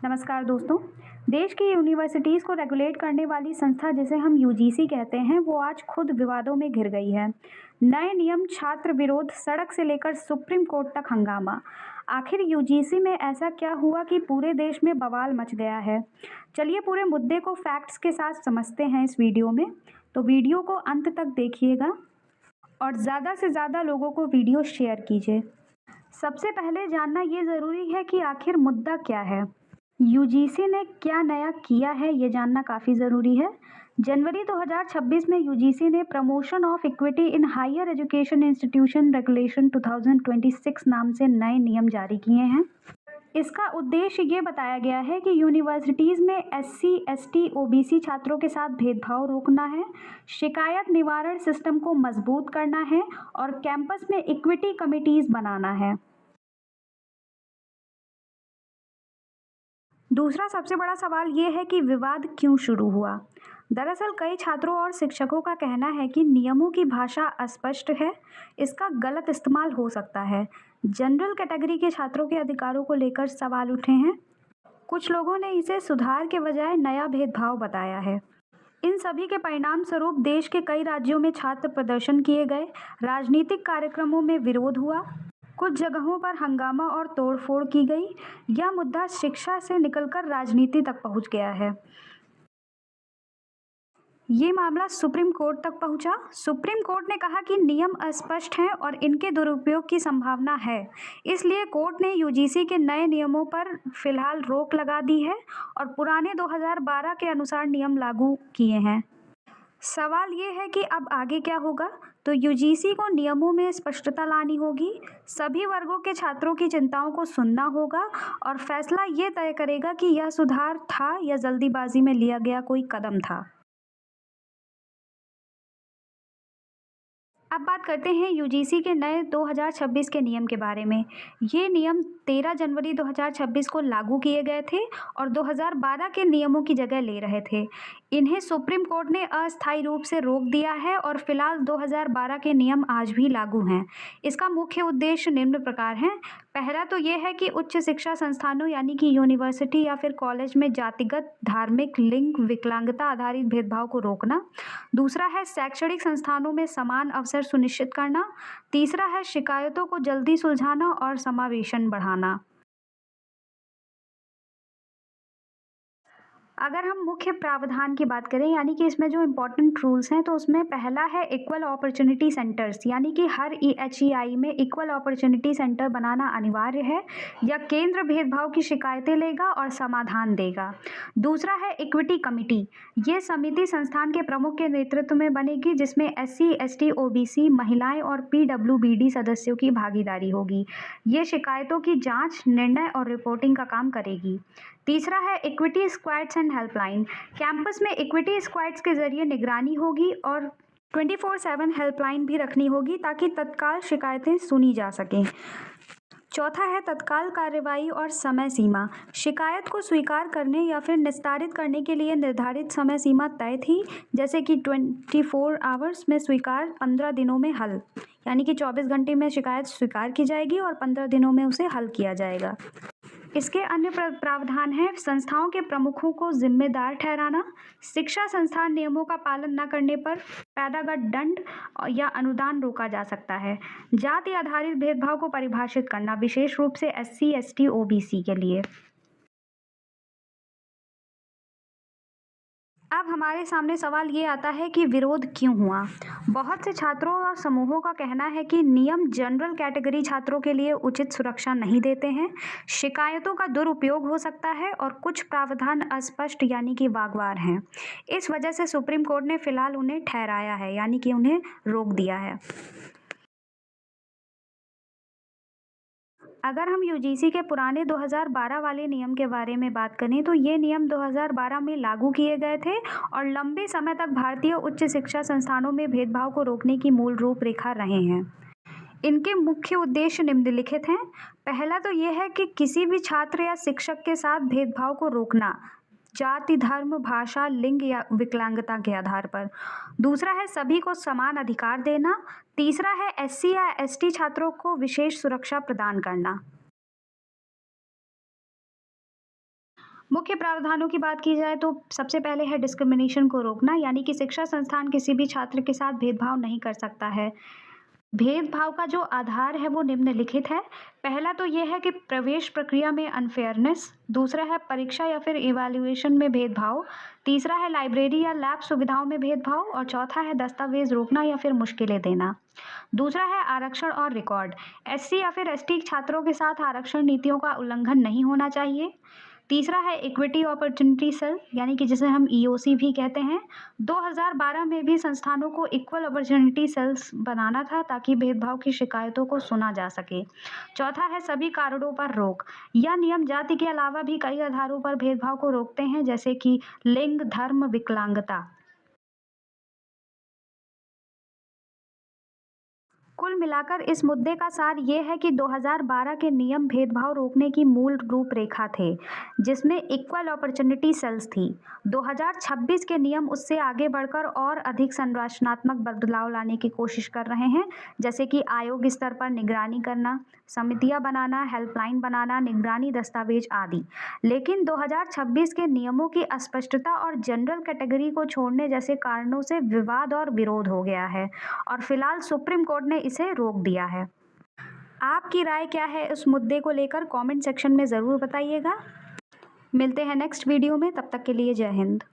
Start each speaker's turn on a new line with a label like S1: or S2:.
S1: नमस्कार दोस्तों। देश की यूनिवर्सिटीज़ को रेगुलेट करने वाली संस्था जिसे हम यूजीसी कहते हैं, वो आज खुद विवादों में घिर गई है। नए नियम, छात्र विरोध, सड़क से लेकर सुप्रीम कोर्ट तक हंगामा। आखिर यूजीसी में ऐसा क्या हुआ कि पूरे देश में बवाल मच गया है? चलिए पूरे मुद्दे को फैक्ट्स के साथ समझते हैं इस वीडियो में। तो वीडियो को अंत तक देखिएगा और ज़्यादा से ज़्यादा लोगों को वीडियो शेयर कीजिए। सबसे पहले जानना ये ज़रूरी है कि आखिर मुद्दा क्या है। यूजीसी ने क्या नया किया है, ये जानना काफ़ी ज़रूरी है। जनवरी 2026 में यूजीसी ने promotion of equity in higher education institution regulation 2026 नाम से नए नियम जारी किए हैं। इसका उद्देश्य ये बताया गया है कि यूनिवर्सिटीज़ में एससी, एसटी, ओबीसी छात्रों के साथ भेदभाव रोकना है, शिकायत निवारण सिस्टम को मजबूत करना है और कैंपस में इक्विटी कमिटीज़ बनाना है। दूसरा सबसे बड़ा सवाल ये है कि विवाद क्यों शुरू हुआ। दरअसल कई छात्रों और शिक्षकों का कहना है कि नियमों की भाषा अस्पष्ट है, इसका गलत इस्तेमाल हो सकता है। जनरल कैटेगरी के छात्रों के अधिकारों को लेकर सवाल उठे हैं। कुछ लोगों ने इसे सुधार के बजाय नया भेदभाव बताया है। इन सभी के परिणाम स्वरूप देश के कई राज्यों में छात्र प्रदर्शन किए गए, राजनीतिक कार्यक्रमों में विरोध हुआ, कुछ जगहों पर हंगामा और तोड़फोड़ की गई। यह मुद्दा शिक्षा से निकलकर राजनीति तक पहुंच गया है। ये मामला सुप्रीम कोर्ट तक पहुंचा। सुप्रीम कोर्ट ने कहा कि नियम अस्पष्ट हैं और इनके दुरुपयोग की संभावना है। इसलिए कोर्ट ने यूजीसी के नए नियमों पर फिलहाल रोक लगा दी है और पुराने 2012 के अनुसार नियम लागू किए हैं। सवाल ये है कि अब आगे क्या होगा। तो यूजीसी को नियमों में स्पष्टता लानी होगी, सभी वर्गों के छात्रों की चिंताओं को सुनना होगा और फैसला ये तय करेगा कि यह सुधार था या जल्दीबाजी में लिया गया कोई कदम था। अब बात करते हैं यूजीसी के नए 2026 के नियम के बारे में। ये नियम 13 जनवरी 2026 को लागू किए गए थे और 2012 के नियमों की जगह ले रहे थे। इन्हें सुप्रीम कोर्ट ने अस्थायी रूप से रोक दिया है और फिलहाल 2012 के नियम आज भी लागू हैं। इसका मुख्य उद्देश्य निम्न प्रकार हैं। पहला तो ये है कि उच्च शिक्षा संस्थानों यानी कि यूनिवर्सिटी या फिर कॉलेज में जातिगत, धार्मिक, लिंग, विकलांगता आधारित भेदभाव को रोकना। दूसरा है शैक्षणिक संस्थानों में समान अवसर सुनिश्चित करना। तीसरा है शिकायतों को जल्दी सुलझाना और समावेशन बढ़ाना। अगर हम मुख्य प्रावधान की बात करें यानी कि इसमें जो इम्पोर्टेंट रूल्स हैं, तो उसमें पहला है इक्वल अपॉर्चुनिटी सेंटर्स, यानी कि हर एचईआई में इक्वल अपॉर्चुनिटी सेंटर बनाना अनिवार्य है। या केंद्र भेदभाव की शिकायतें लेगा और समाधान देगा। दूसरा है इक्विटी कमिटी। ये समिति संस्थान के प्रमुख के नेतृत्व में बनेगी, जिसमें एससी, एसटी, ओबीसी, महिलाएं और पीडब्ल्यूबीडी सदस्यों की भागीदारी होगी। ये शिकायतों की जांच, निर्णय और रिपोर्टिंग का काम करेगी। तीसरा है equity squads and helpline. Campus में इक्विटी स्क्वाड्स के जरिए निगरानी होगी और 24/7 हेल्पलाइन भी रखनी होगी ताकि तत्काल शिकायतें सुनी जा सकें। चौथा है तत्काल कार्रवाई और समय सीमा। शिकायत को स्वीकार करने या फिर निस्तारित करने के लिए निर्धारित समय सीमा तय थी, जैसे कि 24 आवर्स में स्वीकार, 15 दिनों में हल, यानी कि 24 घंटे में शिकायत स्वीकार की जाएगी और 15 दिनों में उसे हल किया जाएगा। इसके अन्य प्रावधान हैं संस्थाओं के प्रमुखों को जिम्मेदार ठहराना, शिक्षा संस्थान नियमों का पालन न करने पर पैदागत दंड या अनुदान रोका जा सकता है। जाति आधारित भेदभाव को परिभाषित करना, विशेष रूप से एससी, एसटी, ओबीसी के लिए। अब हमारे सामने सवाल ये आता है कि विरोध क्यों हुआ। बहुत से छात्रों और समूहों का कहना है कि नियम जनरल कैटेगरी छात्रों के लिए उचित सुरक्षा नहीं देते हैं, शिकायतों का दुरुपयोग हो सकता है और कुछ प्रावधान अस्पष्ट यानी कि वागवार हैं। इस वजह से सुप्रीम कोर्ट ने फिलहाल उन्हें ठहराया है, यानी कि उन्हें रोक दिया है। अगर हम यूजीसी के पुराने 2012 वाले नियम के बारे में बात करें, तो ये नियम 2012 में लागू किए गए थे और लंबे समय तक भारतीय उच्च शिक्षा संस्थानों में भेदभाव को रोकने की मूल रूपरेखा रहे हैं। इनके मुख्य उद्देश्य निम्नलिखित हैं। पहला तो यह है कि किसी भी छात्र या शिक्षक के साथ भेदभाव को रोकना, जाति, धर्म, भाषा, लिंग या विकलांगता के आधार पर। दूसरा है सभी को समान अधिकार देना। तीसरा है एससी या एसटी छात्रों को विशेष सुरक्षा प्रदान करना। मुख्य प्रावधानों की बात की जाए तो सबसे पहले है डिस्क्रिमिनेशन को रोकना, यानी कि शिक्षा संस्थान किसी भी छात्र के साथ भेदभाव नहीं कर सकता है। भेदभाव का जो आधार है वो निम्नलिखित है। पहला तो ये है कि प्रवेश प्रक्रिया में अनफेयरनेस, दूसरा है परीक्षा या फिर इवैल्यूएशन में भेदभाव, तीसरा है लाइब्रेरी या लैब सुविधाओं में भेदभाव और चौथा है दस्तावेज रोकना या फिर मुश्किलें देना। दूसरा है आरक्षण और रिकॉर्ड। एससी या फिर एसटी छात्रों के साथ आरक्षण नीतियों का उल्लंघन नहीं होना चाहिए। तीसरा है इक्विटी अपॉर्चुनिटी सेल, यानी कि जिसे हम ईओसी भी कहते हैं। 2012 में भी संस्थानों को इक्वल अपॉर्चुनिटी सेल्स बनाना था ताकि भेदभाव की शिकायतों को सुना जा सके। चौथा है सभी कारणों पर रोक। यह नियम जाति के अलावा भी कई आधारों पर भेदभाव को रोकते हैं, जैसे कि लिंग, धर्म, विकलांगता। कुल मिलाकर इस मुद्दे का सार ये है कि 2012 के नियम भेदभाव रोकने की मूल रूपरेखा थे, जिसमें इक्वल अपॉर्चुनिटी सेल्स थी। 2026 के नियम उससे आगे बढ़कर और अधिक संरचनात्मक बदलाव लाने की कोशिश कर रहे हैं, जैसे कि आयोग स्तर पर निगरानी करना, समितियां बनाना, हेल्पलाइन बनाना, निगरानी दस्तावेज आदि। लेकिन 2026 के नियमों की अस्पष्टता और जनरल कैटेगरी को छोड़ने जैसे कारणों से विवाद और विरोध हो गया है और फिलहाल सुप्रीम कोर्ट ने इसे रोक दिया है। आपकी राय क्या है इस मुद्दे को लेकर? कमेंट सेक्शन में ज़रूर बताइएगा। मिलते हैं नेक्स्ट वीडियो में, तब तक के लिए जय हिंद।